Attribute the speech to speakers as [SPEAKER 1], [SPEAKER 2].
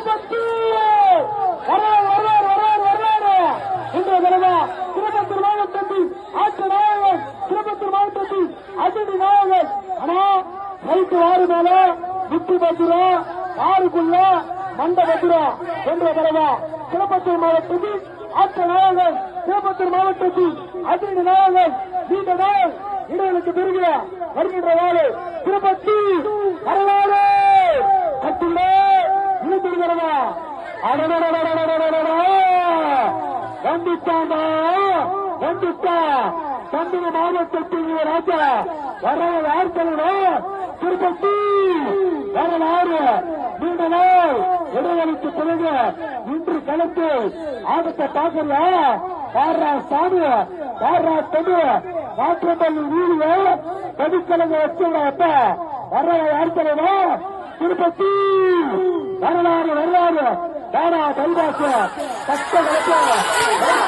[SPEAKER 1] திருப்பத்தூர் வரலாறு இன்றைய தலைவா திருப்பத்தூர் மாவட்டத்தில் ஆட்சி நாயகன், திருப்பத்தூர் மாவட்டத்தில் அதிதி நாயகன். ஆனா சைட்டு ஆறு மேல விட்டு பத்திரம் ஆறுக்குள்ள மண்ட பத்திரம் என்ற தலைவா திருப்பத்தூர் மாவட்டத்தில் ஆட்சி நாயகன், திருப்பத்தூர் மாவட்டத்தில் அதிதி நாயகன். நீண்ட நாள் இடைவெளிக்கு பிறகு வருகின்ற வாழை திருப்பத்தூர் வரலாறு கட்டுள்ள இழுத்துகிறதா வந்துட்டாண்டா வந்துட்டா தந்திர மாவட்டத்தில் ராஜா வரலாறு யார் சொல்லணும் திருப்பத்தூர் வரலாறு நீண்ட நாள் இடைவெளிக்கு பிறகு இன்று கலந்து ஆபத்தை பார்க்கறியா பாரா சாமி பாரா தொடு மாற்றப்பள்ளி வீடியோ கதிக்கலங்க வச்சுடப்ப வரலாறு யார் சொல்லணும் திருப்பத்தூர் வரலாறு வரலாறு தானா கைவாச கஷ்ட கலப்ப